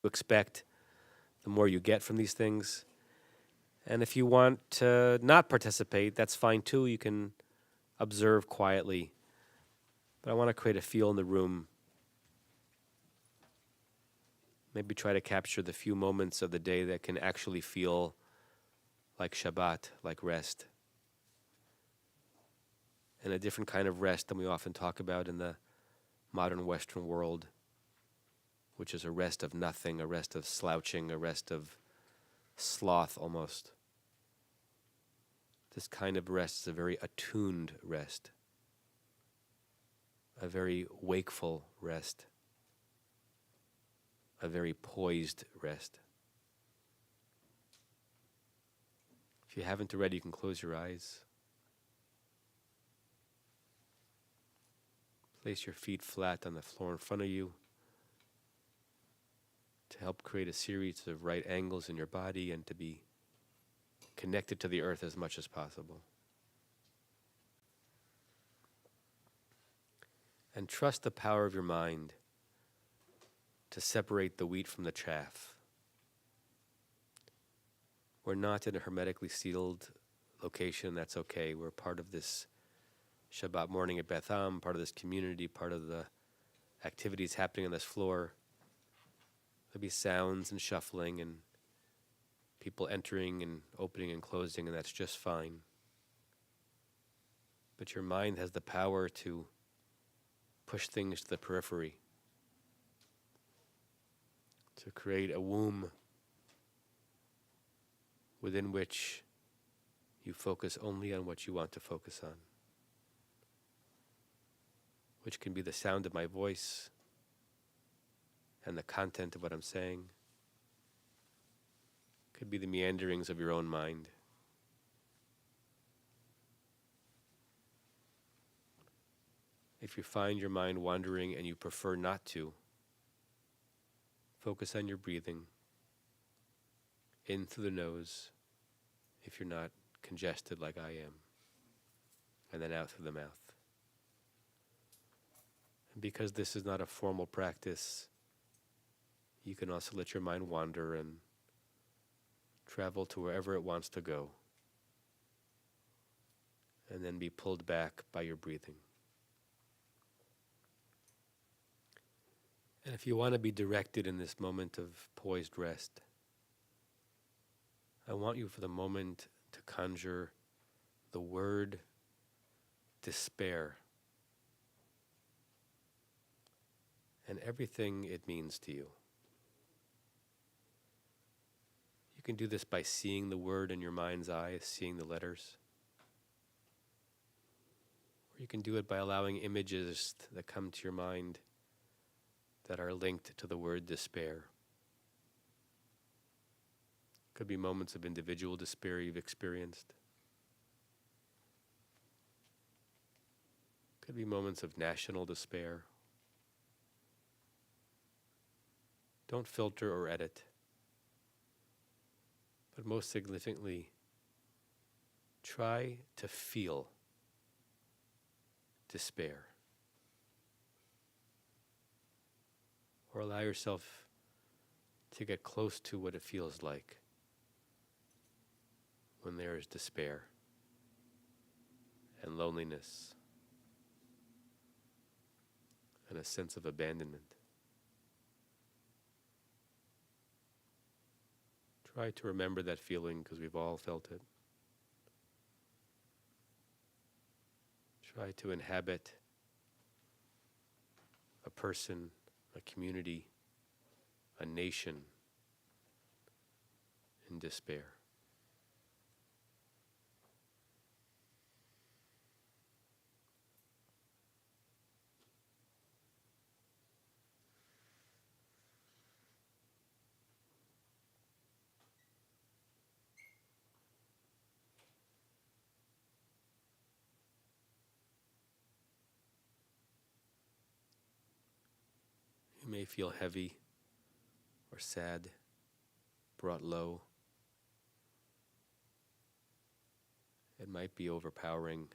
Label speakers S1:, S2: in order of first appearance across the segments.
S1: expect, the more you get from these things. And if you want to not participate, that's fine too. You can observe quietly. But I want to create a feel in the room. Maybe try to capture the few moments of the day that can actually feel like Shabbat, like rest. And a different kind of rest than we often talk about in the modern Western world, which is a rest of nothing, a rest of slouching, a rest of sloth almost. This kind of rest is a very attuned rest, a very wakeful rest, a very poised rest. If you haven't already, you can close your eyes. Place your feet flat on the floor in front of you to help create a series of right angles in your body and to be connected to the earth as much as possible. And trust the power of your mind to separate the wheat from the chaff. We're not in a hermetically sealed location, that's okay. We're part of this Shabbat morning at Beth Am, part of this community, part of the activities happening on this floor. There'll be sounds and shuffling and people entering and opening and closing, and that's just fine. But your mind has the power to push things to the periphery, to create a womb within which you focus only on what you want to focus on, which can be the sound of my voice and the content of what I'm saying. Could be the meanderings of your own mind. If you find your mind wandering and you prefer not to, focus on your breathing in through the nose, if you're not congested like I am, and then out through the mouth. And because this is not a formal practice, you can also let your mind wander and travel to wherever it wants to go, and then be pulled back by your breathing. And if you want to be directed in this moment of poised rest, I want you for the moment to conjure the word despair and everything it means to you. You can do this by seeing the word in your mind's eye, seeing the letters. Or you can do it by allowing images that come to your mind that are linked to the word despair. Could be moments of individual despair you've experienced. Could be moments of national despair. Don't filter or edit. But most significantly, try to feel despair. Or allow yourself to get close to what it feels like when there is despair and loneliness and a sense of abandonment. Try to remember that feeling because we've all felt it. Try to inhabit a person, a community, a nation in despair. You may feel heavy or sad, brought low. It might be overpowering,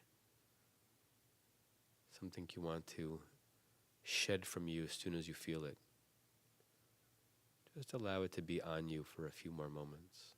S1: something you want to shed from you as soon as you feel it. Just allow it to be on you for a few more moments.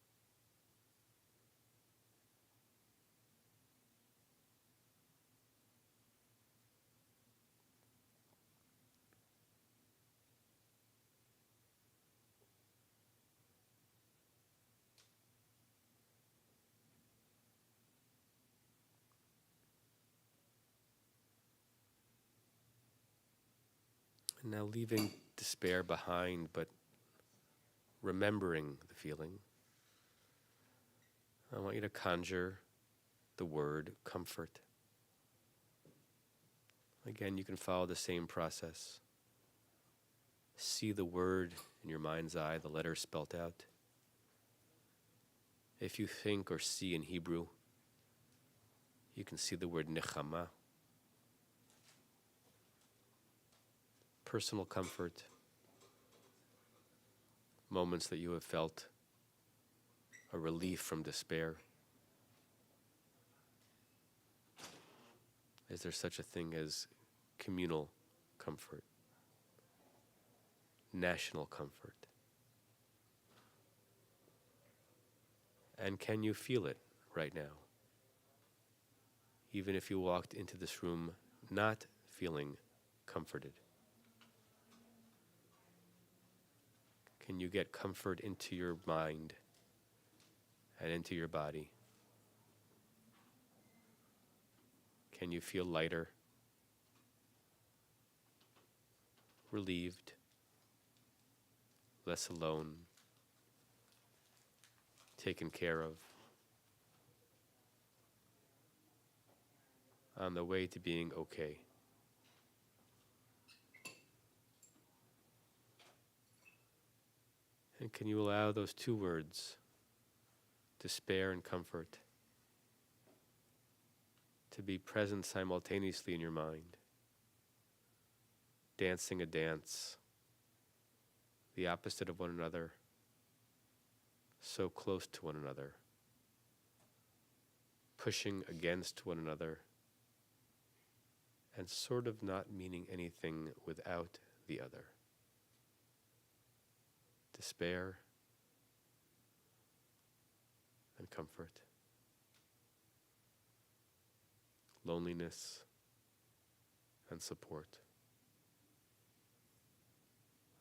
S1: And now leaving despair behind, but remembering the feeling, I want you to conjure the word comfort. Again, you can follow the same process. See the word in your mind's eye, the letter spelt out. If you think or see in Hebrew, you can see the word nechama. Personal comfort. Moments that you have felt a relief from despair. Is there such a thing as communal comfort? National comfort? And can you feel it right now? Even if you walked into this room not feeling comforted. Can you get comfort into your mind and into your body? Can you feel lighter, relieved, less alone, taken care of, on the way to being okay? And can you allow those two words, despair and comfort, to be present simultaneously in your mind, dancing a dance, the opposite of one another, so close to one another, pushing against one another, and sort of not meaning anything without the other. Despair and comfort. Loneliness and support.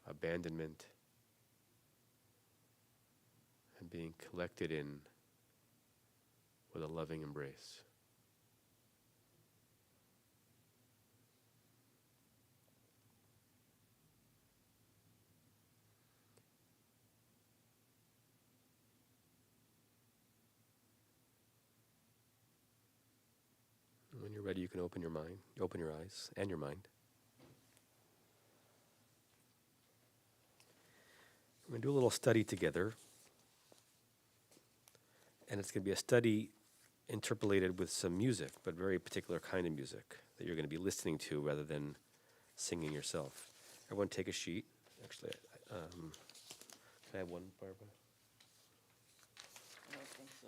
S1: Abandonment and being collected in with a loving embrace. When you're ready, you can open your eyes and your mind. We're going to do a little study together. And it's going to be a study interpolated with some music, but very particular kind of music that you're going to be listening to rather than singing yourself. Everyone take a sheet. Actually, can I have one, Barbara?
S2: I don't think so.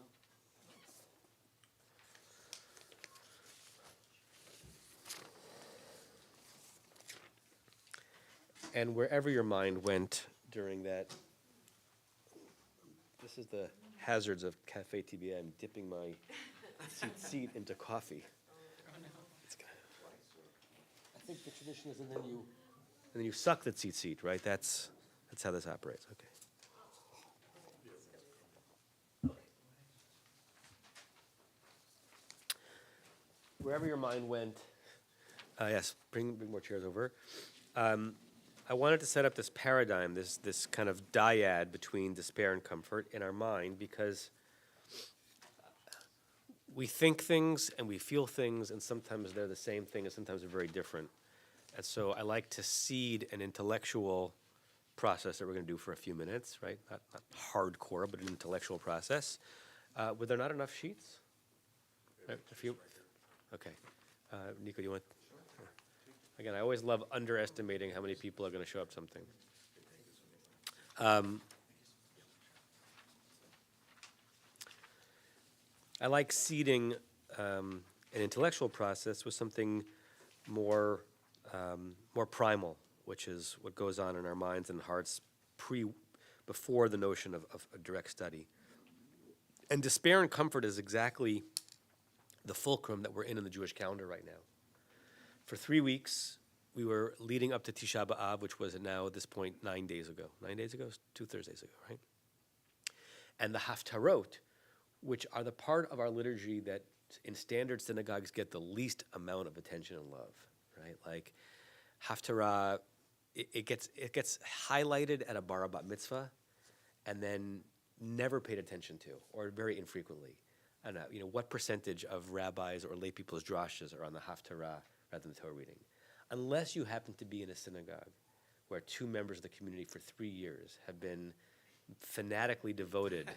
S1: And wherever your mind went during that, this is the hazards of Cafe TBA. I'm dipping my seat into coffee. It's gonna, I think the tradition is, and then you suck the seat, right? That's how this operates. Okay. Wherever your mind went, yes, bring more chairs over. I wanted to set up this paradigm, this kind of dyad between despair and comfort in our mind, because we think things and we feel things, and sometimes they're the same thing and sometimes they're very different. And so I like to seed an intellectual process that we're going to do for a few minutes, right? Not hardcore, but an intellectual process. Were there not enough sheets? A few? Okay. Nico, you want? Again, I always love underestimating how many people are going to show up something. I like seeding an intellectual process with something more primal, which is what goes on in our minds and hearts before the notion of a direct study. And despair and comfort is exactly the fulcrum that we're in the Jewish calendar right now. For 3 weeks, we were leading up to Tisha B'Av, which was now at this point 9 days ago. 9 days ago? 2 Thursdays ago, right? And the Haftarot, which are the part of our liturgy that in standard synagogues get the least amount of attention and love, right? Like Haftarah, it gets highlighted at a bar bat mitzvah, and then never paid attention to, or very infrequently. I don't know, what percentage of rabbis or lay people's drashas are on the Haftarah rather than Torah reading? Unless you happen to be in a synagogue where 2 members of the community for 3 years have been fanatically devoted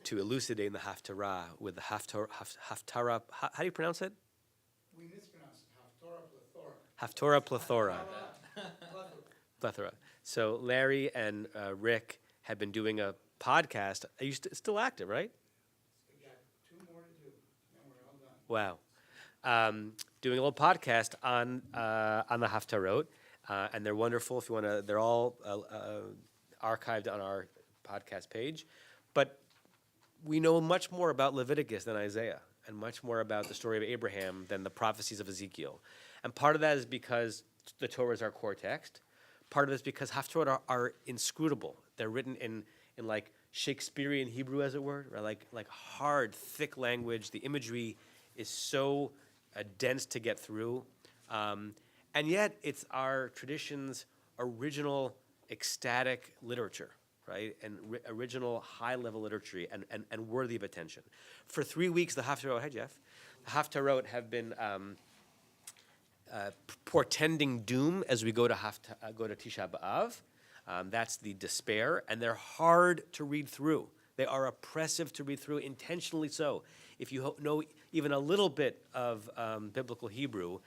S1: to elucidating the Haftarah with the Haftarah, how do you pronounce it?
S2: We mispronounce it, Haftorah plethora.
S1: Haftorah plethora. So Larry and Rick have been doing a podcast. Are you still active, right?
S2: We got 2 more to do, and we're all done.
S1: Wow. Doing a little podcast on the Haftarot, and they're wonderful. If you want to, they're all archived on our podcast page. But we know much more about Leviticus than Isaiah, and much more about the story of Abraham than the prophecies of Ezekiel. And part of that is because the Torah is our core text. Part of it is because Haftarot are inscrutable. They're written in like Shakespearean Hebrew, as it were, or like hard, thick language. The imagery is so dense to get through. And yet it's our tradition's original ecstatic literature, right? And original high-level literature and worthy of attention. For 3 weeks, the Haftarot, hi Jeff, the Haftarot have been portending doom as we go to Tisha B'Av. That's the despair, and they're hard to read through. They are oppressive to read through, intentionally so. If you know even a little bit of biblical Hebrew,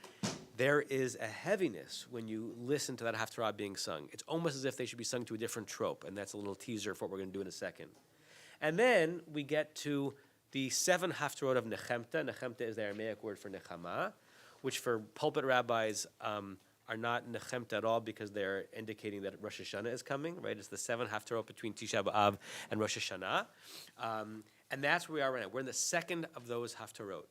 S1: there is a heaviness when you listen to that Haftarah being sung. It's almost as if they should be sung to a different trope, and that's a little teaser for what we're going to do in a second. And then we get to the 7 Haftarot of Nechemta. Nechemta is the Aramaic word for Nechama, which for pulpit rabbis are not Nechemta at all because they're indicating that Rosh Hashanah is coming, right? It's the 7 Haftarot between Tisha B'Av and Rosh Hashanah. And that's where we are right now. We're in the second of those Haftarot.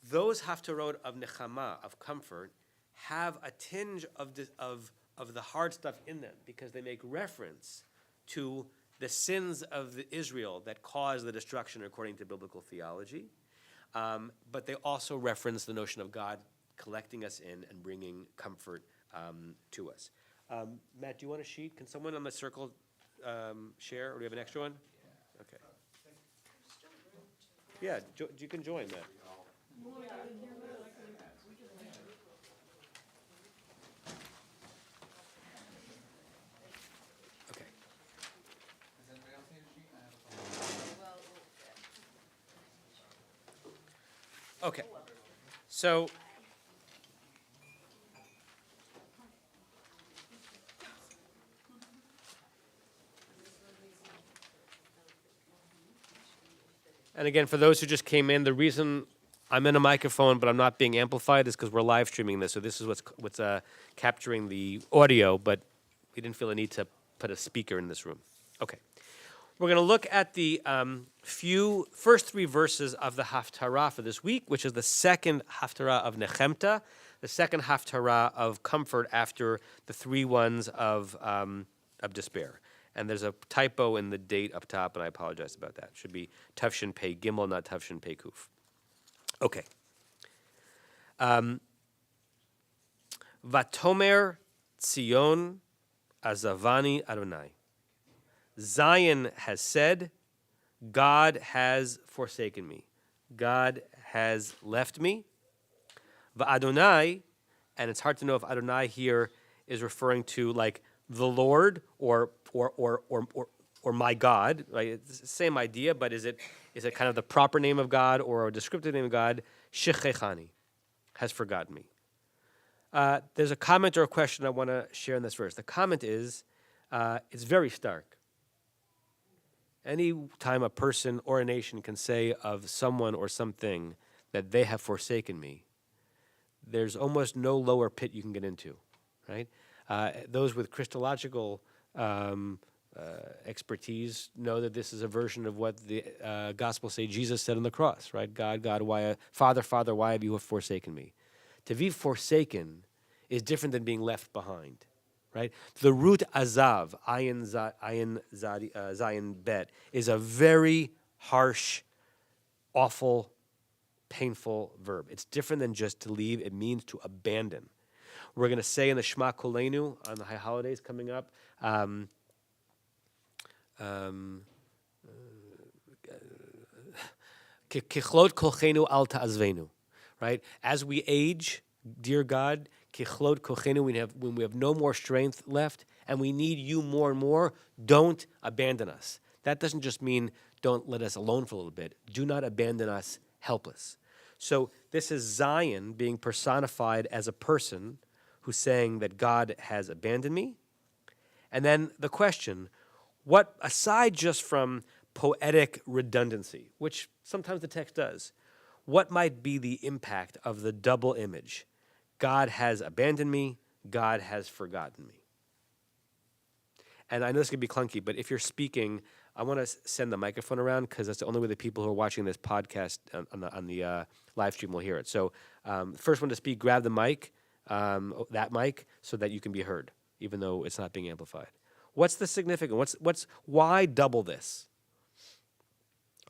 S1: Those Haftarot of Nechama, of comfort, have a tinge of the hard stuff in them because they make reference to the sins of Israel that caused the destruction according to biblical theology. But they also reference the notion of God collecting us in and bringing comfort to us. Matt, do you want a sheet? Can someone on the circle share, or do you have an extra one? Okay. Yeah, you can join, Matt. Okay.
S3: Does anybody else need a sheet? I have a phone.
S1: Okay. So and again, for those who just came in, the reason I'm in a microphone but I'm not being amplified is because we're live streaming this. So this is what's capturing the audio, but we didn't feel a need to put a speaker in this room. Okay. We're going to look at the first 3 verses of the Haftarah for this week, which is the second Haftarah of Nechemta, the second Haftarah of comfort after the 3 ones of despair. And there's a typo in the date up top, and I apologize about that. It should be Tavshin Pei Gimel, not Tavshin Pei Kuf. Okay. Vatomer Tzion Azavani Adonai. Zion has said, God has forsaken me. God has left me. Va'adonai, and it's hard to know if Adonai here is referring to like the Lord or my God. Right? It's the same idea, but is it kind of the proper name of God or a descriptive name of God? Shechechani, has forgotten me. There's a comment or a question I want to share in this verse. The comment is, it's very stark. Any time a person or a nation can say of someone or something that they have forsaken me, there's almost no lower pit you can get into, right? Those with Christological expertise know that this is a version of what the Gospels say Jesus said on the cross, right? God, God, Father, Father, why have you forsaken me? To be forsaken is different than being left behind, right? The root azav, zayin bet, is a very harsh, awful, painful verb. It's different than just to leave. It means to abandon. We're going to say in the Shema Kolenu on the high holidays coming up, Kichlot kolchenu al ta'azvenu, right? As we age, dear God, kichlot kolchenu, when we have no more strength left and we need you more and more, don't abandon us. That doesn't just mean don't let us alone for a little bit. Do not abandon us helpless. So this is Zion being personified as a person who's saying that God has abandoned me. And then the question, what, aside just from poetic redundancy, which sometimes the text does, what might be the impact of the double image? God has abandoned me, God has forgotten me. And I know this could be clunky, but if you're speaking, I want to send the microphone around because that's the only way the people who are watching this podcast on the live stream will hear it. So first one to speak, grab the mic, that mic, so that you can be heard, even though it's not being amplified. What's the significance? Why double this?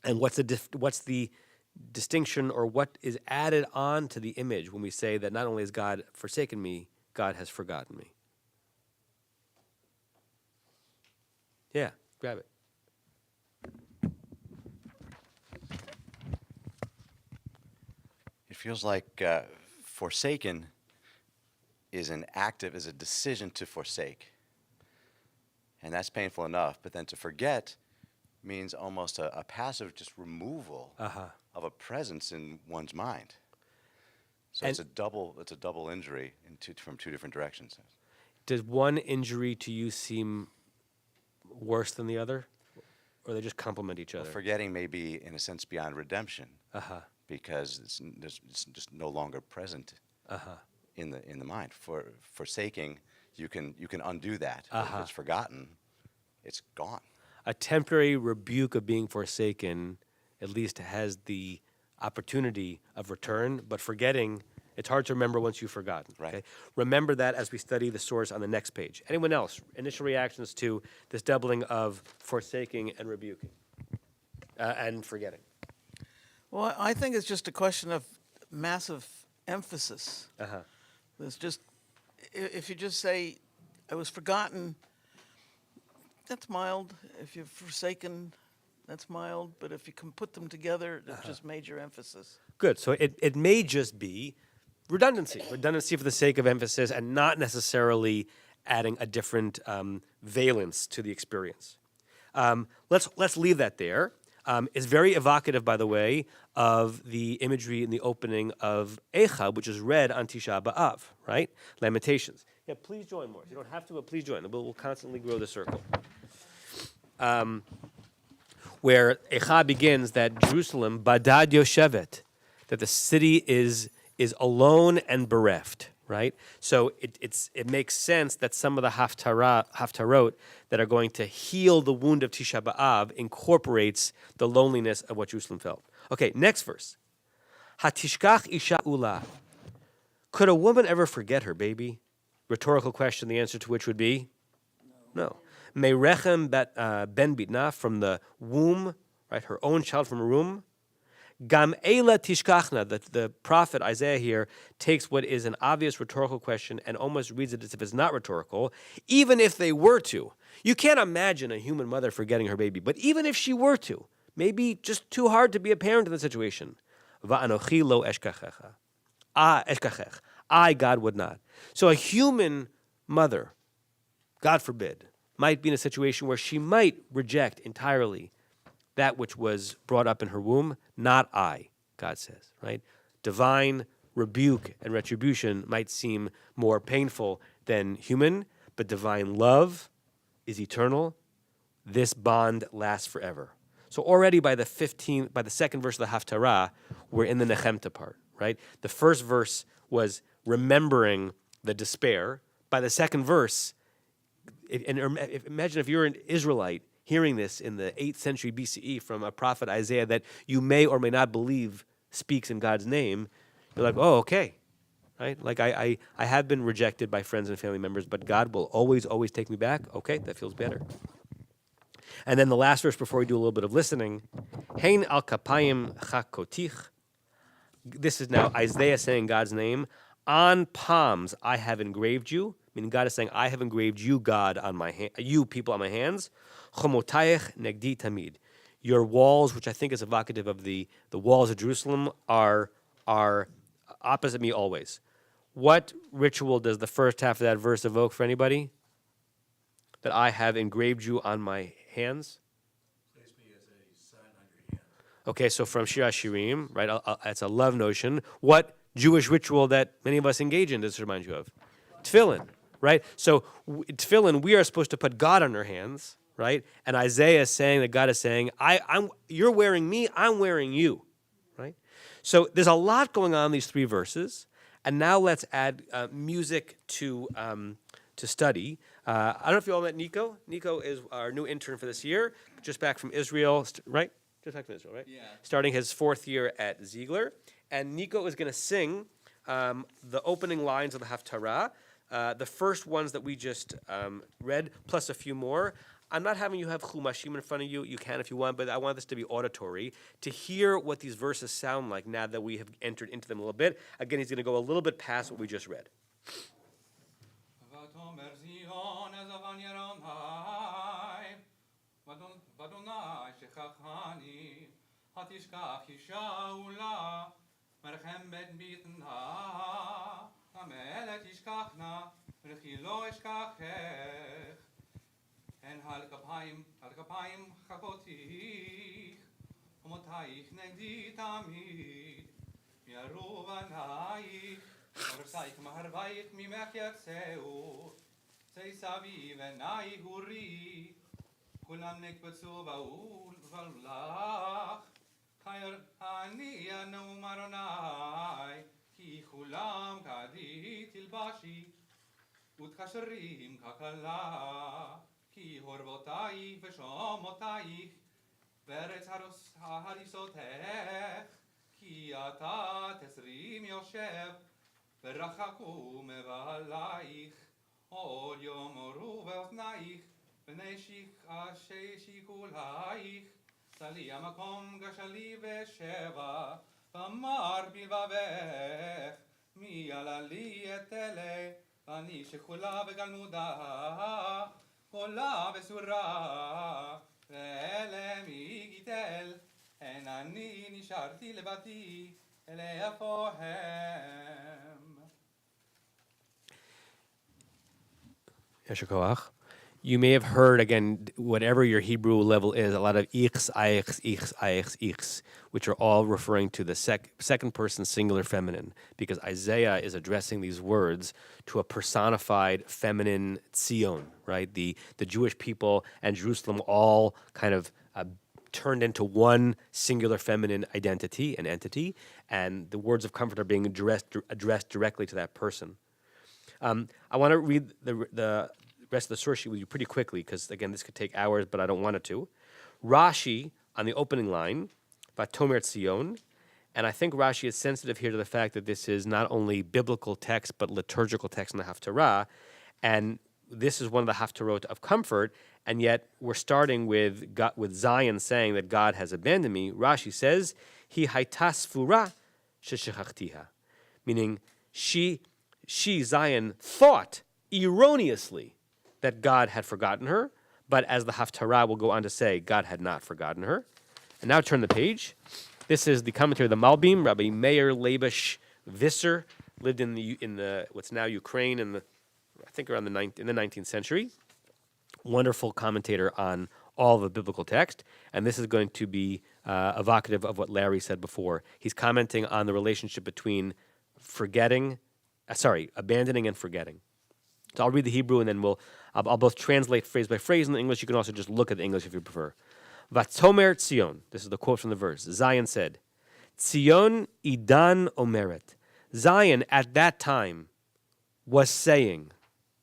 S1: And what's the distinction, or what is added on to the image when we say that not only has God forsaken me, God has forgotten me? Yeah, grab it.
S4: It feels like forsaken is a decision to forsake. And that's painful enough, but then to forget means almost a passive just removal of a presence in one's mind. So
S1: And
S4: it's a double injury from two different directions.
S1: Does one injury to you seem worse than the other? Or they just complement each
S4: Well,
S1: other?
S4: forgetting may be, in a sense, beyond redemption because it's just no longer present in the mind. For forsaking, you can undo that. But if it's forgotten, it's gone.
S1: A temporary rebuke of being forsaken at least has the opportunity of return, but forgetting, it's hard to remember once you've forgotten.
S4: Right.
S1: Okay? Remember that as we study the source on the next page. Anyone else? Initial reactions to this doubling of forsaking and rebuking and forgetting?
S2: Well, I think it's just a question of massive emphasis. There's just, if you just say, I was forgotten, that's mild. If you're forsaken, that's mild. But if you can put them together, it's just major emphasis.
S1: Good. So it may just be redundancy for the sake of emphasis and not necessarily adding a different valence to the experience. Let's leave that there. It's very evocative, by the way, of the imagery in the opening of Echad, which is read on Tisha B'Av, right? Lamentations. Yeah, please join more. You don't have to, but please join. We'll constantly grow the circle. Where Echad begins that Jerusalem, Badad Yoshevet, that the city is alone and bereft, right? So it makes sense that some of the haftarot that are going to heal the wound of Tisha B'Av incorporates the loneliness of what Jerusalem felt. Okay, next verse. Hatishkach isha ula. Could a woman ever forget her baby? Rhetorical question, the answer to which would be no. Merechem ben bitna, from the womb, right, her own child from her womb. Gam eila tishkachna, the prophet Isaiah here takes what is an obvious rhetorical question and almost reads it as if it's not rhetorical, even if they were to. You can't imagine a human mother forgetting her baby, but even if she were to, maybe just too hard to be a parent in the situation. Va'anochi lo eshkachecha. Eshkachech. I, God, would not. So a human mother, God forbid, might be in a situation where she might reject entirely that which was brought up in her womb. Not I, God says, right? Divine rebuke and retribution might seem more painful than human, but divine love is eternal. This bond lasts forever. So already by the second verse of the Haftarah, we're in the Nechemta part, right? The first verse was remembering the despair. By the second verse, imagine if you're an Israelite hearing this in the 8th century BCE from a prophet Isaiah that you may or may not believe speaks in God's name. You're like, oh, okay, right? Like I have been rejected by friends and family members, but God will always, always take me back. Okay, that feels better. And then the last verse before we do a little bit of listening, Hein al kapayim chakotich. This is now Isaiah saying God's name. On palms I have engraved you. Meaning God is saying, I have engraved you, God, on my hand, you people on my hands. Chomotayich negdi tamid. Your walls, which I think is evocative of the walls of Jerusalem, are opposite me always. What ritual does the first half of that verse evoke for anybody? That I have engraved you on my hands?
S5: Place me as a sign on your hand.
S1: Okay, so from Shir HaShirim, right? It's a love notion. What Jewish ritual that many of us engage in does this remind you of? Tefillin, right? So tefillin, we are supposed to put God on our hands, right? And Isaiah is saying that God is saying, you're wearing me, I'm wearing you, right? So there's a lot going on in these three verses. And now let's add music to study. I don't know if you all met Nico. Nico is our new intern for this year, just back from Israel, right? Just back from Israel, right?
S3: Yeah.
S1: Starting his 4th year at Ziegler. And Nico is going to sing the opening lines of the Haftarah, the first ones that we just read, plus a few more. I'm not having you have chumashim in front of you. You can if you want, but I want this to be auditory, to hear what these verses sound like now that we have entered into them a little bit. Again, he's going to go a little bit past what we just read.
S3: ותאמר זיון עזבן ירומי, ואדוני שכחני, התשכח אישה עולה, מרחם בית ביתנה, המלך תשכחנה, וכי לא אשכחך. הן על כפיים חכותיך, ומותייך נגדי תמיד, ירו בנייך, ורסייך מהרווייך ממך יצאו, צי סביב עינייך ורי, כולם נקבצו באו לך, חייר אני הנאום ארוני, כי כולם כדי תלבשי, ותקשרים ככלה, כי הורבותייך ושומותייך, בארץ הריסותך, כי אתה תסרים יושב, ורחקו מבעלייך, עוד יאמרו באוזנייך, בני שיקולייך, צלי המקום גשלי ושבע, ואמר בלבבך, מי עלה לי את אלה, ואני שכולה בגלמודה, קולה וסורה, ואלה מי גיטל, הן אני נשארתי לבדי, אלה איפה הם.
S1: Yasher Koach. You may have heard, again, whatever your Hebrew level is, a lot of ichs, ichs, which are all referring to the second person singular feminine, because Isaiah is addressing these words to a personified feminine Tzion, right? The Jewish people and Jerusalem all kind of turned into one singular feminine identity, an entity, and the words of comfort are being addressed directly to that person. I want to read the rest of the source sheet with you pretty quickly because, again, this could take hours, but I don't want it to. Rashi, on the opening line, Vatomer Tzion, and I think Rashi is sensitive here to the fact that this is not only biblical text, but liturgical text in the Haftarah, and this is one of the Haftarot of comfort, and yet we're starting with Zion saying that God has abandoned me. Rashi says, Hi haita sfura sheshechachtiha, meaning she, Zion, thought erroneously that God had forgotten her, but as the Haftarah will go on to say, God had not forgotten her. And now turn the page. This is the commentary of the Malbim, Rabbi Meir Leibush Visser, lived in the what's now Ukraine I think around in the 19th century. Wonderful commentator on all the biblical text, and this is going to be evocative of what Larry said before. He's commenting on the relationship between abandoning and forgetting. So I'll read the Hebrew, and then I'll both translate phrase by phrase in the English. You can also just look at the English if you prefer. Vatzomer Tzion. This is the quote from the verse. Zion said, Tzion idan omeret. Zion at that time was saying,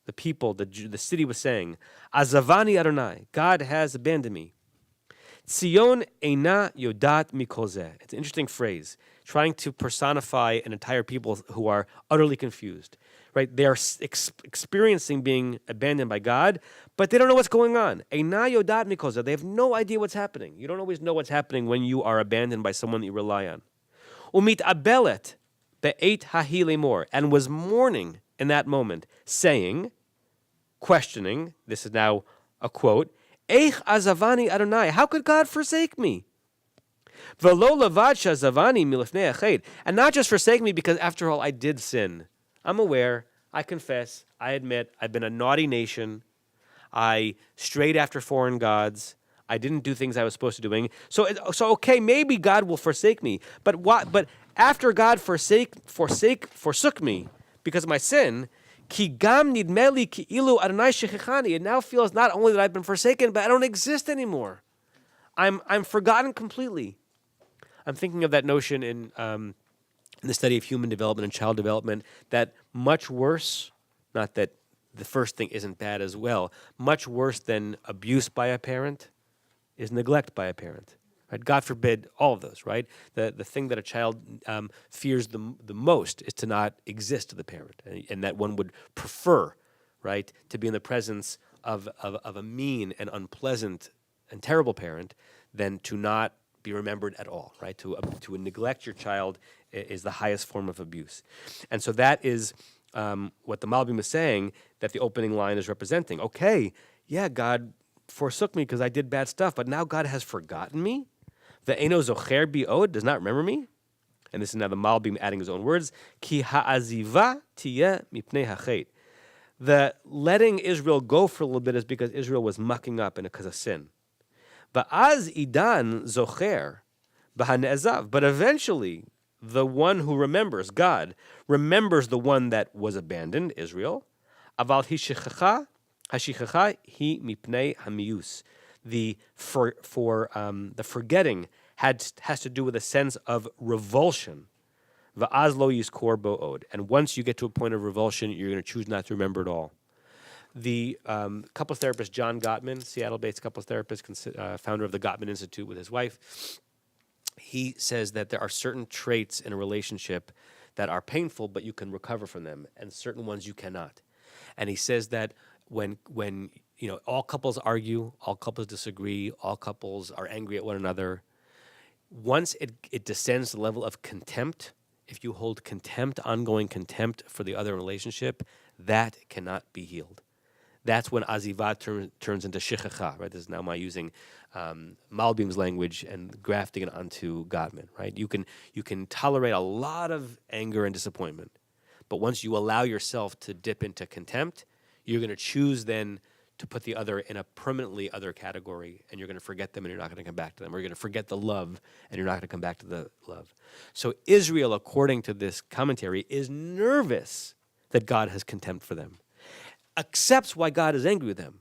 S1: the people, the city was saying, Azavani Adonai, God has abandoned me. Tzion eina yodat mikol zeh. It's an interesting phrase, trying to personify an entire people who are utterly confused. Right? They are experiencing being abandoned by God, but they don't know what's going on. Eina yodat mikol zeh. They have no idea what's happening. You don't always know what's happening when you are abandoned by someone that you rely on. Umit abelet be'et hahi lemor, and was mourning in that moment, saying, questioning, this is now a quote, Eich azavani Adonai, how could God forsake me? Velo levad shazavani milifnei achet, and not just forsake me because after all I did sin. I'm aware, I confess, I admit, I've been a naughty nation. I strayed after foreign gods. I didn't do things I was supposed to be doing. So okay, maybe God will forsake me. But what? But after God forsook me because of my sin, ki gam nidmeli ki ilu Adonai shechechani. It now feels not only that I've been forsaken, but I don't exist anymore. I'm forgotten completely. I'm thinking of that notion in the study of human development and child development that much worse, not that the first thing isn't bad as well, much worse than abuse by a parent is neglect by a parent. Right? God forbid all of those, right? The thing that a child fears the most is to not exist to the parent, and that one would prefer, right, to be in the presence of a mean and unpleasant and terrible parent than to not be remembered at all, right? To neglect your child is the highest form of abuse. And so that is what the Malbim is saying that the opening line is representing. Okay, yeah, God forsook me because I did bad stuff, but now God has forgotten me? The Eno Zocher Bi'od does not remember me? And this is now the Malbim adding his own words. Ki ha'aziva tiyeh mipnei hachet. The letting Israel go for a little bit is because Israel was mucking up and because of sin. Ba'az idan zocher b'hane'ezav. But eventually, the one who remembers, God, remembers the one that was abandoned, Israel. Aval hishichacha hashichacha hi mipnei hamius. The forgetting has to do with a sense of revulsion. Va'az lo yizkor bo'od. And once you get to a point of revulsion, you're going to choose not to remember at all. The couples therapist John Gottman, Seattle-based couples therapist, founder of the Gottman Institute with his wife, he says that there are certain traits in a relationship that are painful, but you can recover from them, and certain ones you cannot. And he says that when all couples argue, all couples disagree, all couples are angry at one another, once it descends to the level of contempt, if you hold contempt, ongoing contempt for the other relationship, that cannot be healed. That's when azivah turns into shichacha, right? This is now my using Malbim's language and grafting it onto Gottman, right? You can tolerate a lot of anger and disappointment, but once you allow yourself to dip into contempt, you're going to choose then to put the other in a permanently other category, and you're going to forget them and you're not going to come back to them. Or you're going to forget the love and you're not going to come back to the love. So Israel, according to this commentary, is nervous that God has contempt for them, accepts why God is angry with them,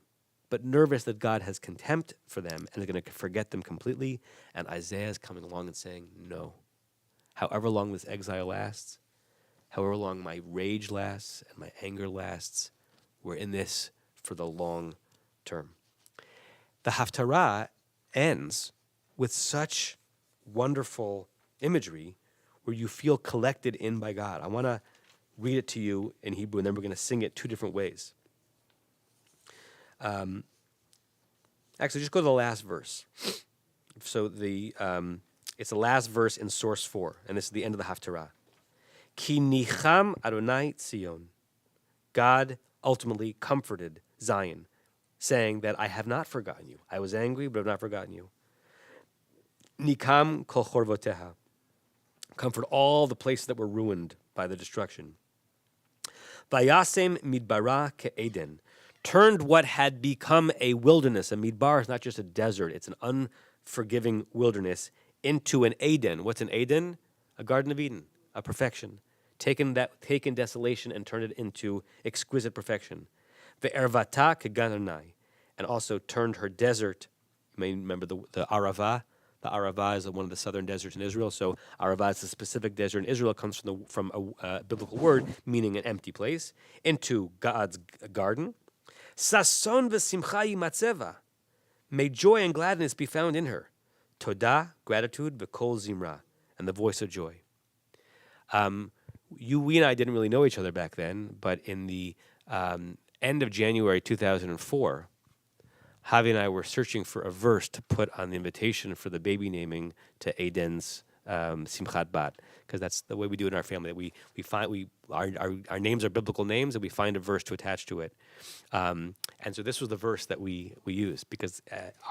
S1: but nervous that God has contempt for them and is going to forget them completely. And Isaiah is coming along and saying, no. However long this exile lasts, however long my rage lasts and my anger lasts, we're in this for the long term. The Haftarah ends with such wonderful imagery where you feel collected in by God. I want to read it to you in Hebrew, and then we're going to sing it two different ways. Actually, just go to the last verse. So it's the last verse in source 4, and this is the end of the Haftarah. Ki nicham Adonai Tzion. God ultimately comforted Zion, saying that I have not forgotten you. I was angry, but I have not forgotten you. Nikam kol chorvoteha. Comfort all the places that were ruined by the destruction. Vayasem midbara ke'eden. Turned what had become a wilderness. A midbar is not just a desert, it's an unforgiving wilderness, into an Eden. What's an Eden? A Garden of Eden, a perfection. Taken desolation and turned it into exquisite perfection. Ve'ervata kegananai, and also turned her desert. You may remember the Arava, The Arava is one of the southern deserts in Israel. So Arava is a specific desert in Israel. It comes from a biblical word meaning an empty place, into God's garden. Sason v'simcha yimatzeva. May joy and gladness be found in her. Todah, gratitude, v'kol zimra, and the voice of joy. We and I didn't really know each other back then, but in the end of January 2004, Javi and I were searching for a verse to put on the invitation for the baby naming to Aiden's Simchat Bat, because that's the way we do it in our family. That our names are biblical names, and we find a verse to attach to it. And so this was the verse that we used, because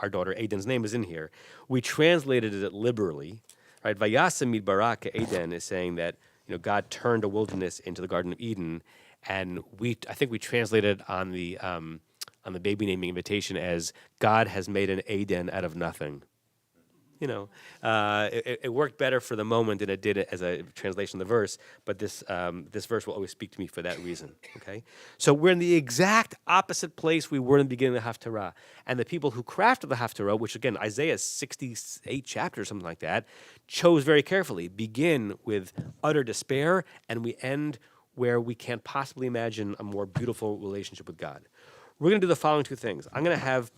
S1: our daughter Aiden's name is in here. We translated it liberally, right? Vayasem midbarak Aiden is saying that God turned a wilderness into the Garden of Eden, and I think we translated on the baby naming invitation as God has made an Aden out of nothing. It worked better for the moment than it did as a translation of the verse, but this verse will always speak to me for that reason, okay? So we're in the exact opposite place we were in the beginning of the Haftarah. And the people who crafted the Haftarah, which again, Isaiah 68 chapters, something like that, chose very carefully. Begin with utter despair, and we end where we can't possibly imagine a more beautiful relationship with God. We're going to do the following two things. I'm going to have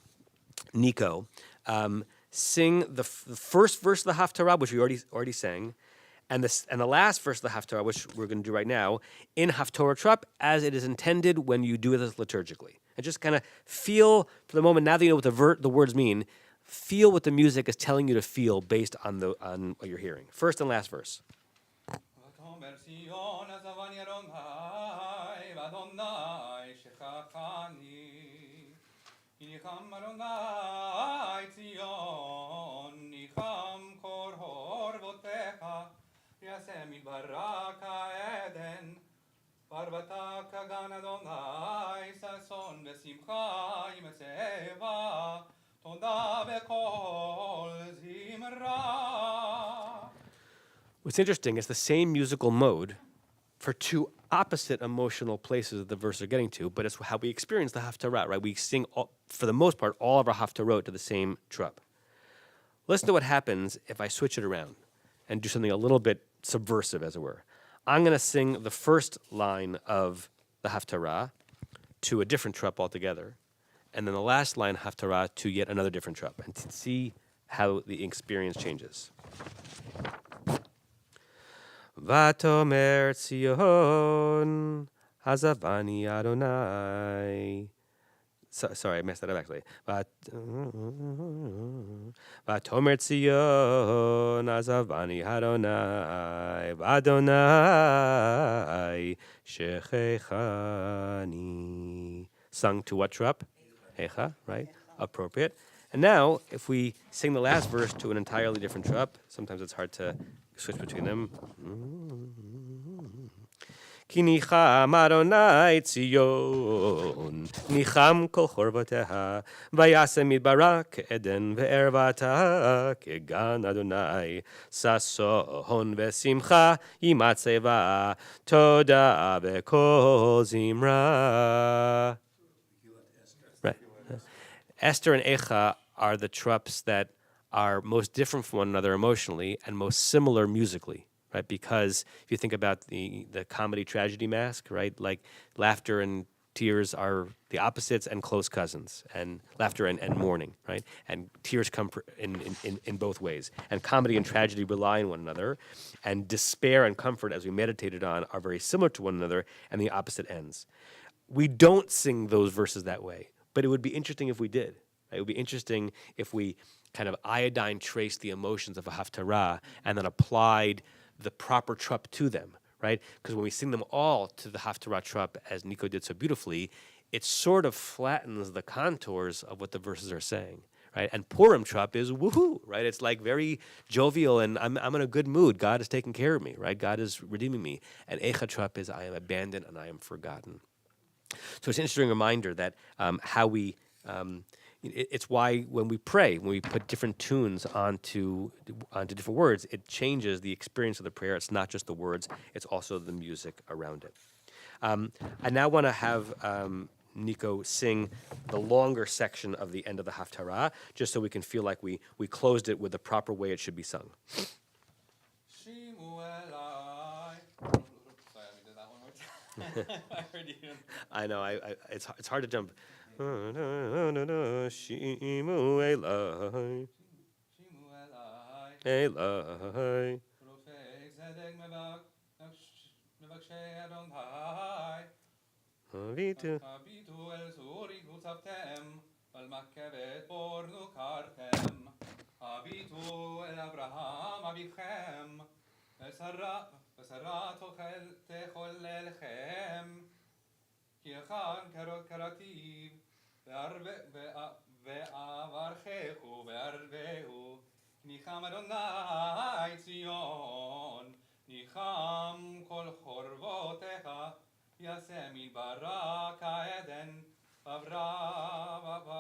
S1: Nico sing the first verse of the Haftarah, which we already sang, and the last verse of the Haftarah, which we're going to do right now, in Haftorah Trup, as it is intended when you do this liturgically. And just kind of feel, for the moment, now that you know what the words mean, feel what the music is telling you to feel based on what you're hearing. First and last verse.
S3: Nicham Adonai Tzion, Nicham kor horvotecha, Yasem Midbarak Eden, Parvata Kagan Adonai, Sason Vesimcha Yimetzeva, Toda Bekol Zimra.
S1: What's interesting is the same musical mode for two opposite emotional places that the verses are getting to, but it's how we experience the Haftarah, right? We sing, for the most part, all of our Haftarot to the same trup. Listen to what happens if I switch it around and do something a little bit subversive, as it were. I'm going to sing the first line of the Haftarah to a different trup altogether, and then the last line Haftarah to yet another different trup, and to see how the experience changes. Vatomer Tzion, Hazavani Adonai. Sorry, I messed that up actually. Vatomer Tzion, Hazavani Adonai, Vadonai Shechechani. Sung to what trup? Echa, right? Appropriate. And now, if we sing the last verse to an entirely different trup, sometimes it's hard to switch between them. Ki nicham Adonai Tzion, nicham kol chorvoteha, vayasem midbarak Eden ve'ervata kegan Adonai, sason ve'simcha yimatzeva, toda ve'kol zimra. Right. Esther and Echa are the trups that are most different from one another emotionally and most similar musically, right? Because if you think about the comedy tragedy mask, right? Like laughter and tears are the opposites and close cousins, and laughter and mourning, right? And tears come in both ways. And comedy and tragedy rely on one another, and despair and comfort, as we meditated on, are very similar to one another, and the opposite ends. We don't sing those verses that way, but it would be interesting if we did. Right? It would be interesting if we kind of iodine traced the emotions of a Haftarah and then applied the proper trup to them, right? Because when we sing them all to the Haftarah trup, as Nico did so beautifully, it sort of flattens the contours of what the verses are saying, right? And Purim trup is woohoo, right? It's like very jovial, and I'm in a good mood. God is taking care of me, right? God is redeeming me. And Echa trup is I am abandoned and I am forgotten. So it's an interesting reminder that how we... it's why when we pray, when we put different tunes onto different words, it changes the experience of the prayer. It's not just the words; it's also the music around it. I now want to have Nico sing the longer section of the end of the Haftarah, just so we can feel like we closed it with the proper way it should be sung.
S3: Shimu Elai. Sorry, let me do that one more time. I heard you.
S1: I know, it's hard to jump. Shimu Elai,
S3: Shimu Elai.
S1: Elai.
S3: Rofei Zedek Mevakshei Adonai.
S1: Avitu.
S3: Habitu el Suri Hutzavtem. Al Makkevet Bornu Kartem. Habitu el Abraham Avichem. Vesara Techolelchem. Kiechan Karativ. Ve'avarchechu ve'arvehu. Nicham Adonai Tzion. Nicham kol chorvotecha. Yasemi baraka eden.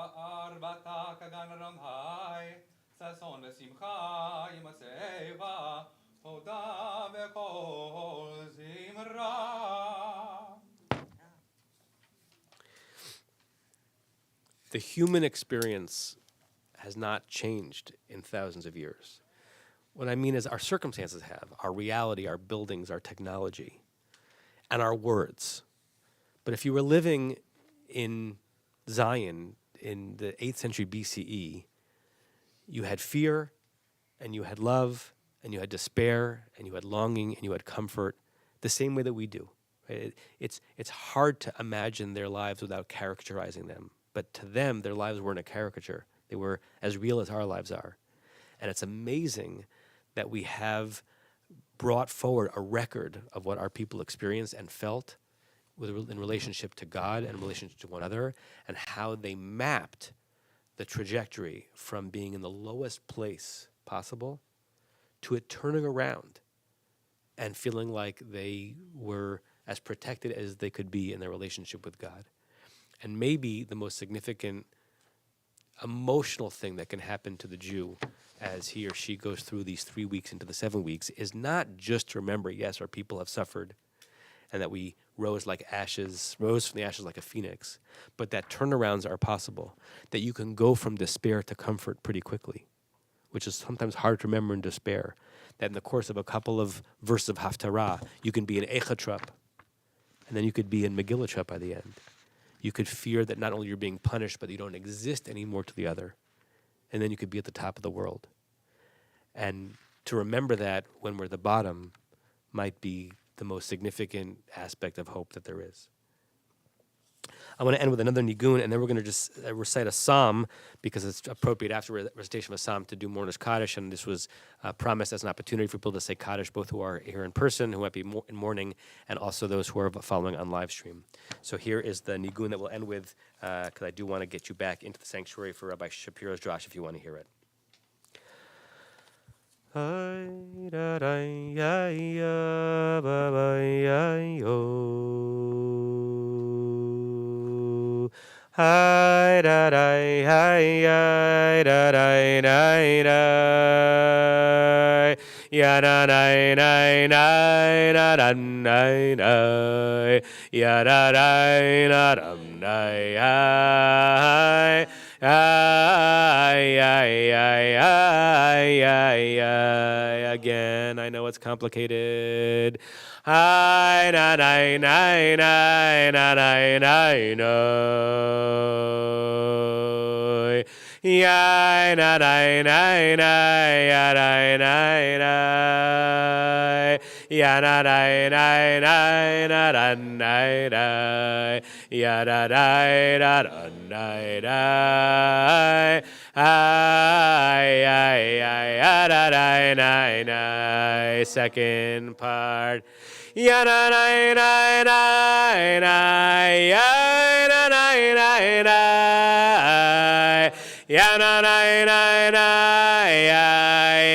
S3: Arbata kagan Adonai. Sason ve'simcha yimaseva. Toda ve'kol zimra.
S1: The human experience has not changed in thousands of years. What I mean is our circumstances have, our reality, our buildings, our technology, and our words. But if you were living in Zion in the 8th century BCE, you had fear, and you had love, and you had despair, and you had longing, and you had comfort, the same way that we do. Right? It's hard to imagine their lives without characterizing them. But to them, their lives weren't a caricature. They were as real as our lives are. And it's amazing that we have brought forward a record of what our people experienced and felt in relationship to God and in relationship to one another, and how they mapped the trajectory from being in the lowest place possible to it turning around and feeling like they were as protected as they could be in their relationship with God. And maybe the most significant emotional thing that can happen to the Jew as he or she goes through these 3 weeks into the 7 weeks is not just to remember, yes, our people have suffered and that we rose from the ashes like a phoenix, but that turnarounds are possible, that you can go from despair to comfort pretty quickly, which is sometimes hard to remember in despair, that in the course of a couple of verses of Haftarah, you can be in Echatrap, and then you could be in Megillah by the end. You could fear that not only you're being punished, but you don't exist anymore to the other. And then you could be at the top of the world. And to remember that when we're at the bottom might be the most significant aspect of hope that there is. I want to end with another nigun, and then we're going to just recite a psalm, because it's appropriate after recitation of a psalm to do mourner's kaddish, and this was promised as an opportunity for people to say kaddish, both who are here in person, who might be in mourning, and also those who are following on live stream. So here is the nigun that we'll end with, because I do want to get you back into the sanctuary for Rabbi Shapiro's Josh if you want to hear it. Hi da da hi da da da da ya da da da da da da da ya da da da da da again. I know it's complicated. Hi na na na na na na na ya na na na na ya na na na ya na na na na na na na ya da da da da da ay ay ay da da na na. Second part. Ya na na na na na ya na na na na ya na na na na ya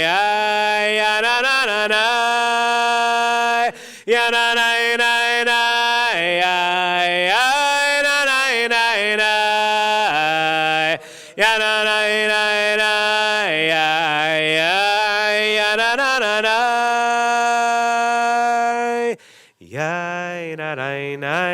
S1: ya ya na na na na ya na na na na ya ya na na na na ya na na na na ya ya ya na na na na ya na na na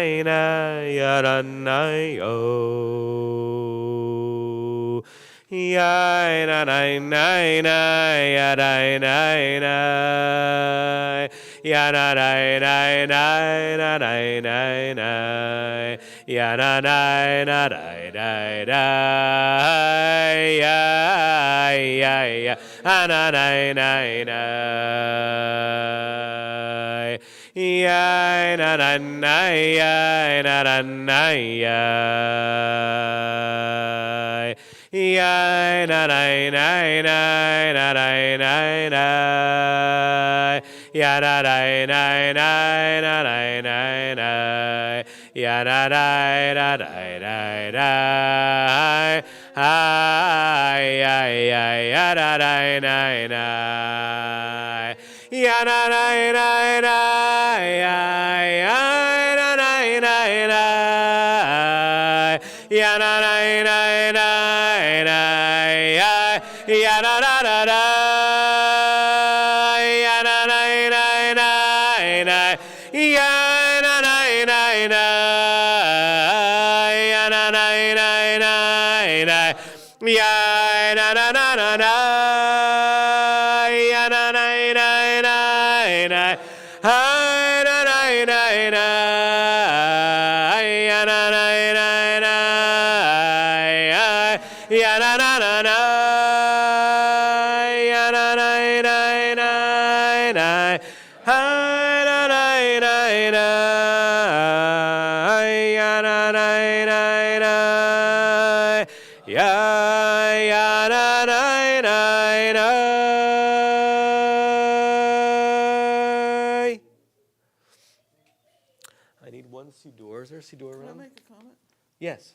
S1: I need one siddur. Is there a siddur
S2: Can I
S1: around?
S2: make a comment?
S1: Yes.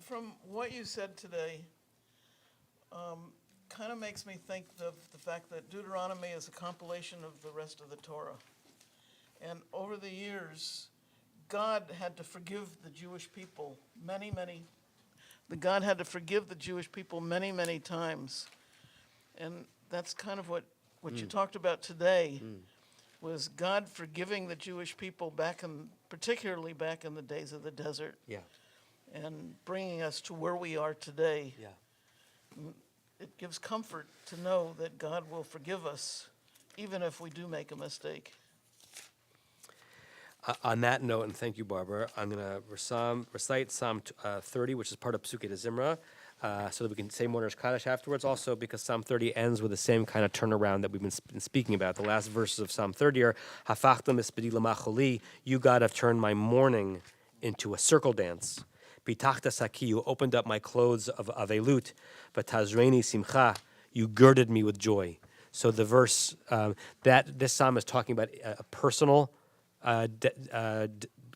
S2: From what you said today, kind of makes me think of the fact that Deuteronomy is a compilation of the rest of the Torah. And over the years, God had to forgive the Jewish people many times. And that's kind of what you talked about today, was God forgiving the Jewish people particularly back in the days of the desert,
S1: Yeah.
S2: and bringing us to where we are today.
S1: Yeah.
S2: It gives comfort to know that God will forgive us, even if we do make a mistake.
S1: On that note, and thank you, Barbara, I'm going to recite Psalm 30, which is part of Psukei de Zimra, so that we can say Mourner's Kaddish afterwards. Also, because Psalm 30 ends with the same kind of turnaround that we've been speaking about. The last verses of Psalm 30 are, Hafachta mispedi lamacholi, you, God, have turned my mourning into a circle dance. Pitachta saki, you opened up my clothes of avelut. V'tazreini simcha, you girded me with joy. So the verse, that this psalm is talking about a personal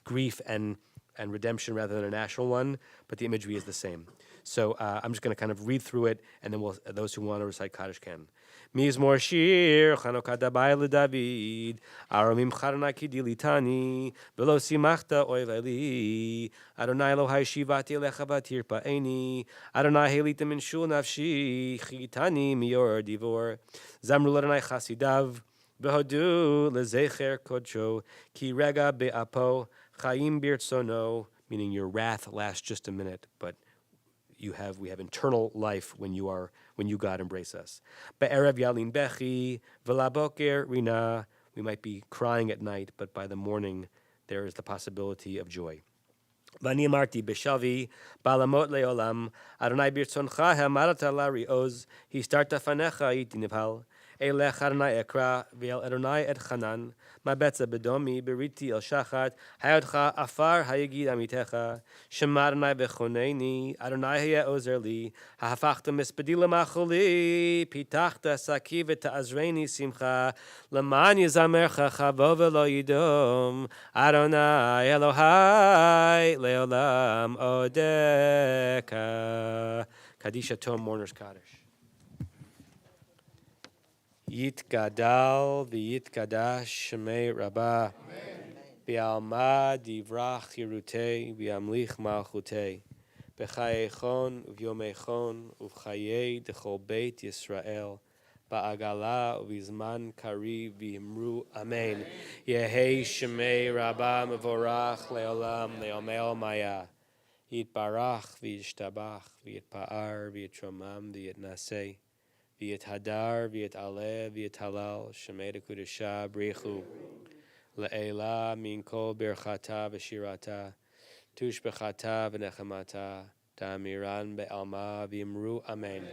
S1: grief and redemption rather than a national one, but the imagery is the same. So I'm just going to kind of read through it, and then those who want to recite Kaddish can. Mizmor shir Chanukah dabai leDavid aramim charna kidilitani velo simachta oiveli Adonai Elohai shivati lecha batirpaeni Adonai helita min shul nafshi chitani mior divor zamru l'Adonai chasidav Behodu lezecher kodsho ki rega be'apo chaim birtsono, meaning your wrath lasts just a minute, but we have internal life when you God embrace us. Be'erev yalin bechi v'laboker rina, we might be crying at night, but by the morning there is the possibility of joy. V'ani amarti b'shavi balamot leolam Adonai birtzoncha hamarata lari'oz histarta fanecha iti nivhal Elech Adonai ekra v'el Adonai et chanan mabetza bedomi beriti el shachat hayodcha afar hayagid amitecha shema Adonai v'choneni Adonai haya ozer li hahafachta mispedi lemacholi pitachta saki v'ta'azreini simcha leman yizamercha chavo v'lo yidom Adonai Elohai leolam odeka. Kaddish Tom Mourner's Kaddish. Yitgadal v'yitgadash shemei Rabbi v'alma divrach yirutei v'amlich malchutei b'chayechon uvyomechon uv'chayei dechol beit Yisrael ba'agala uvizman kari v'imru amen. Yehi shemei Rabba mevorach leolam leomel maya. Yitbarach v'yishtabach v'yitpa'ar v'yitromam v'yitnaseh v'yithadar v'yitaleh v'yitalal shemei dekudesha brichu le'ela min kol birchata v'shirata tushbechata v'nechamata ta'amiran be'alma v'imru amen.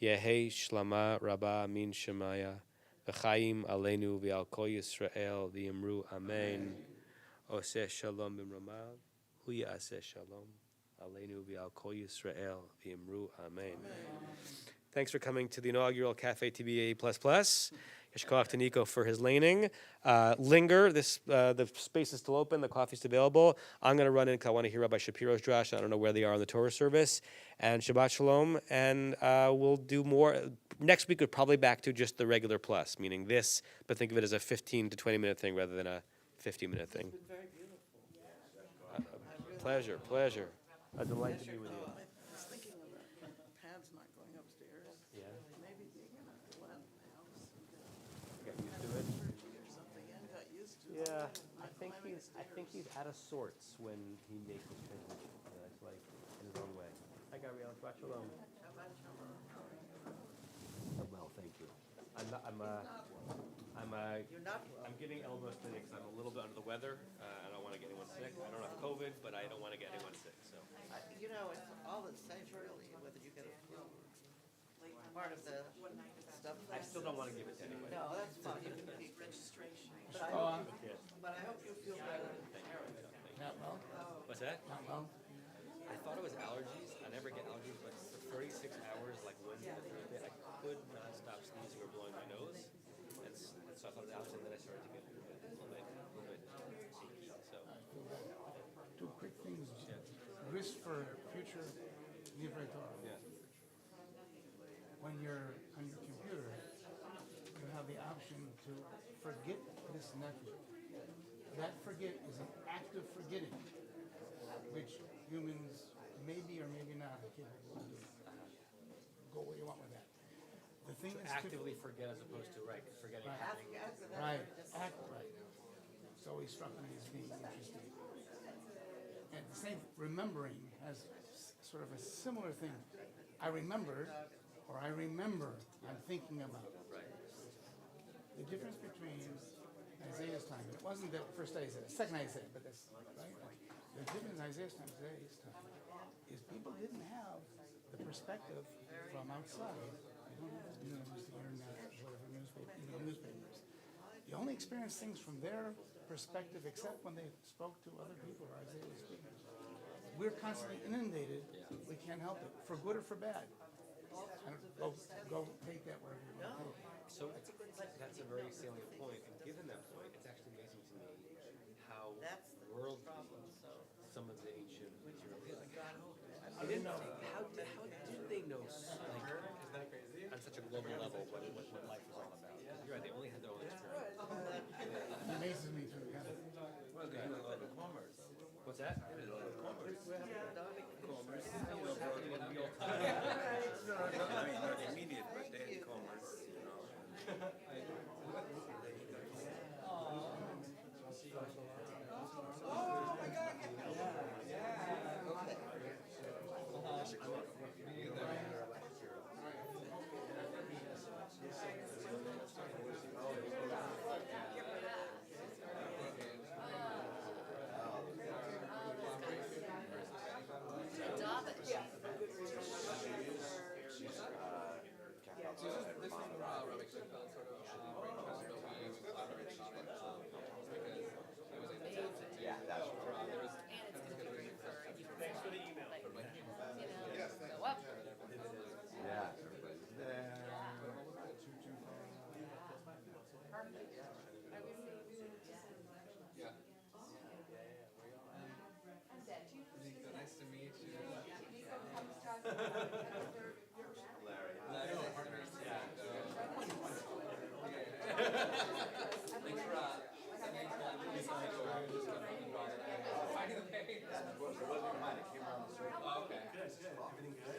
S1: Yehi shlama rabba min shemaya v'chaim aleinu v'al kol Yisrael v'imru amen. Oseh shalom b'mromav hu ya'aseh shalom aleinu v'al kol Yisrael v'imru amen. Thanks for coming to the inaugural Cafe TBA++. Yeshkoach to Nico for his laning. Linger, the space is still open, the coffee's available. I'm going to run in because I want to hear Rabbi Shapiro's drash. I don't know where they are on the Torah service. And Shabbat Shalom, and we'll do more. Next week, we're probably back to just the regular plus, meaning this, but think of it as a 15 to 20-minute thing rather than a 50-minute thing.
S2: It's been very beautiful.
S1: Pleasure. A delight to be with you.
S2: I was thinking about Pad's not going upstairs.
S1: Yeah.
S2: Maybe they can go out of the house and
S1: Get used to it.
S2: or something and got used to it.
S1: Yeah, I think he's out of sorts when he makes his transition. It's like in his own way. Hi, Gabrielle. Shabbat shalom. Well, thank you. I'm getting elbow today because I'm a little bit under the weather. I don't want to get anyone sick. I don't have COVID, but I don't want to get anyone sick. So
S6: You know, it's all the same really, whether you get a flu. Part of the stuff.
S1: I still don't want to give it to anyone.
S6: No, that's fine.
S7: Registration.
S6: But I hope you feel better.
S2: Not well?
S1: What's that?
S2: Not well?
S1: I thought it was allergies. I never get allergies, but for 36 hours, like Wednesday to Thursday, I could not stop sneezing or blowing my nose. And so I thought it was allergies, and then I started to get a little bit achy. So
S8: Two quick things. Risk for future Livrei Torah.
S1: yeah.
S8: When you're on your computer, you have the option to forget this network. That forget is an active forgetting, which humans maybe or maybe not are capable of doing. Go where you want with that. The thing is
S1: Actively forget as opposed to forgetting.
S8: right, act right. It's always struck me as being interesting. And the same remembering has sort of a similar thing. I remembered, or I remember, I'm thinking about. The difference between Isaiah's time, and it wasn't the first Isaiah, the second Isaiah, but that's right. The difference in Isaiah's time, Isaiah's time, is people didn't have the perspective from outside. They don't have the news, the internet, whatever newspapers. You only experience things from their perspective, except when they spoke to other people or Isaiah was speaking. We're constantly inundated. We can't help it, for good or for bad. And go take that wherever you want to take it.
S1: So that's a very salient point, and given that point, it's actually amazing to me how worldly some of the ancient material is. I didn't know how did they know on such a global level what life was all about? You're right; they only had their own experience.
S8: It amazes me too. Yeah.
S1: What's that?
S5: Immediate, but then commerce,
S3: Rabbi Kligfeld sort of brain trust what we elaborated on it because it was an attempt to there was
S7: And it's going to be great for you. Thanks for the email. Go up.
S4: Yeah.
S3: nice to meet you.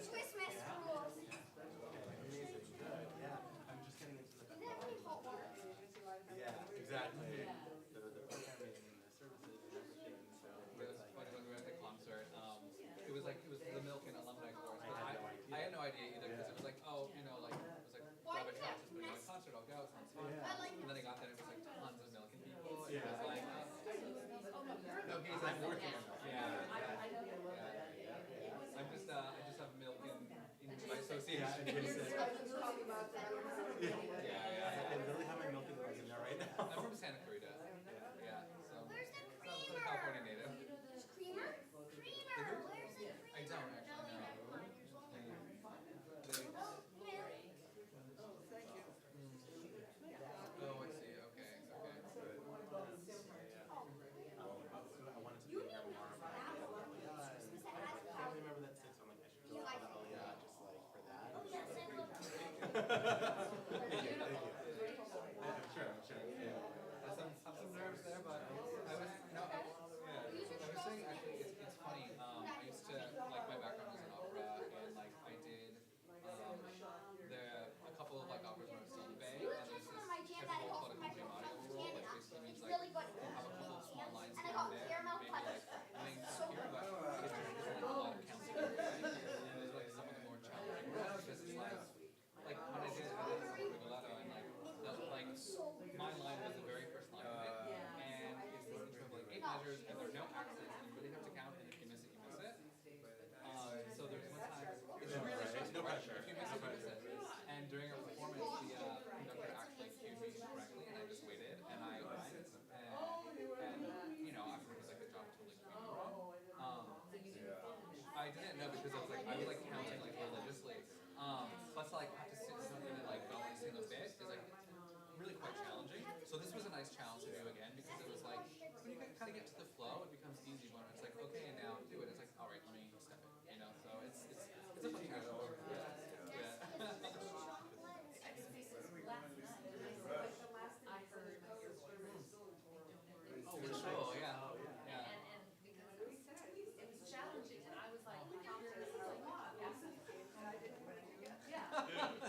S7: Swiss Miss rules.
S3: I'm working on that. Yeah. I just have milk in my association.
S9: And really have my milk in there right now.
S3: I'm from Santa Clarita. Yeah, so I'm a California native.
S10: There's creamer? Creamer! Where's the creamer?
S3: I don't actually know. Oh, I see. Okay.
S9: I wanted to be here more. Family member that sits on like I should go to Aliyah just like for that.
S10: Oh, yeah, send them.
S9: Thank you. I'm sure. Yeah.
S3: I have some nerves there, but I was saying actually it's funny. I used to like my background was in opera and like I did a couple of like operas when I was still in the Bay, and there's this typical called a comedy audio rule, which basically means like have a couple of small lines here and there, maybe like main here, but it's like a lot of counting. And there's like some of the more challenging roles because it's like when I did Rigoletto and like my line was the very first line of it, and it's this intro of like 8 measures and there are no accents and you really have to count, and if you miss it, you miss it. So there's one time it's really stressful, right? If you miss it, you miss it. And during a performance, the conductor actually cued me correctly, and I just waited and I went, and you know afterwards like the job totally cleaned me wrong. I didn't know because I was like counting like religiously. Plus like have to sit something and like go and sing a bit is like really quite challenging. So this was a nice challenge to do again because it was like when you kind of get to the flow, it becomes easy when it's like okay now do it. It's like all right, let me step it. You know, so it's a fun challenge. Yeah. Oh, it's cool. Yeah. Yeah.
S7: And because it was challenging, and I was like, yeah.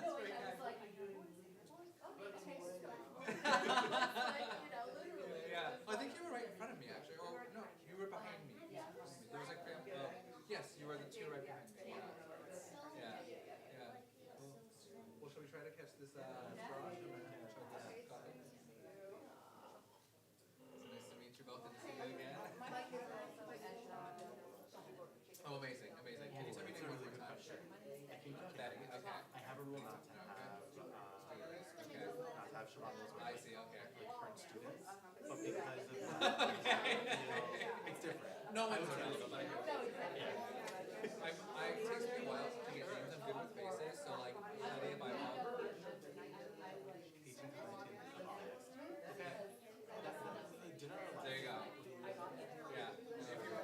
S7: No, and I was like, okay, taste it. Like, you know, literally.
S3: Yeah. I think you were right in front of me actually. Or no, you were behind me. There was like yes, you were the two right behind me. Yeah. Well, shall we try to catch this frog? It's nice to meet you both and see you again. Oh, amazing. Can you tell me your name one more time? Betty. Okay.
S9: I have a rule not to have
S3: Okay.
S9: not to have Shabbat meals with
S3: I see. Okay.
S9: like current students, but because of that, it's different.
S3: No one's around. It takes me a while to get names. I'm good with faces, so like Betty by Bob.
S9: 18 to 19 is the highest. Okay.
S3: There you go. Yeah.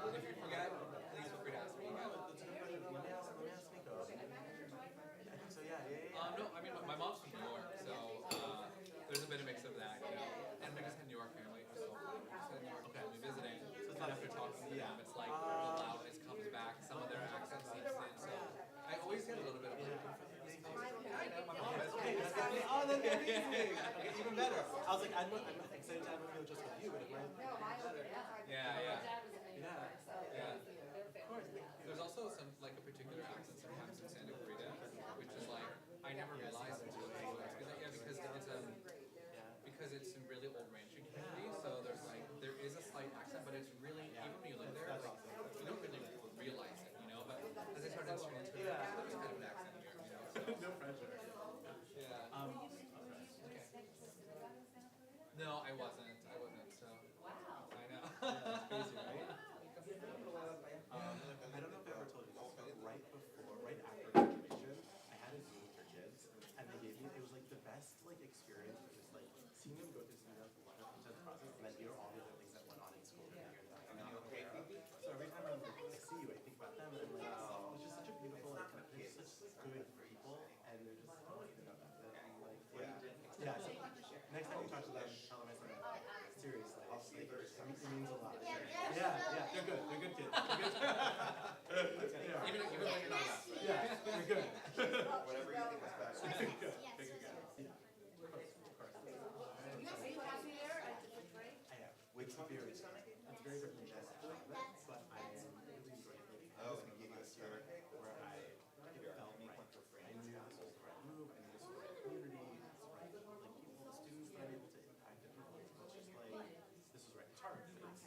S3: If you forget, please feel free to ask me again.
S9: Let me ask Nico. I think so, yeah.
S3: No, I mean my mom's from New York, so there's a bit of mix of that, you know. And because I have New York family, so New York family visiting, and after talking to them, it's like the loudness comes back, some of their accent seeps in. So I always get a little bit of like, yeah, I know my mom is.
S9: Okay, that's amazing. Oh, that's amazing. Okay, even better. I was like, I'm excited to have a meal just with you, but if
S3: Yeah.
S7: Yeah.
S3: Of course. There's also some like a particular accent sometimes in Santa Clarita, which is like I never realized until because it's some really old ranching community, so there is a slight accent, but it's really even when you live there, like you don't really realize it, you know. But as I started listening to it, there's kind of an accent here, you know. So.
S9: no pressure.
S3: Yeah. Okay. No, I wasn't. So.
S7: Wow.
S3: I know.
S9: That's crazy, right? I don't know if I ever told you this, but right after graduation, I had a Zoom with your kids, and they gave me, it was like the best like experience, for just like seeing them go through some of the intense process, and then hear all the other things that went on in school that you're not aware of. So every time I see you, I think about them, and I'm like, oh, it's just such a beautiful, like, kind of, they're such good people, and they're just, yeah, so next time you talk to them, tell them I said, seriously, it means a lot. Yeah, they're good kids.
S3: Even when you're not us.
S9: Yeah, they're good.
S4: Whatever you think is best.
S9: Good. Yeah, of course. I have. It's very privileged, but I really enjoyed it.
S4: Oh, and give you a spirit.
S9: Where I felt like I knew this was the right move, I knew this was the right community, it's the right like people, the students that I'm able to impact, the people. It's just like this is right. It's hard, but it's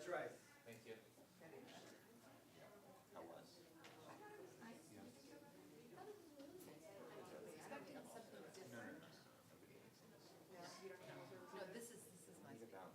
S1: That's right.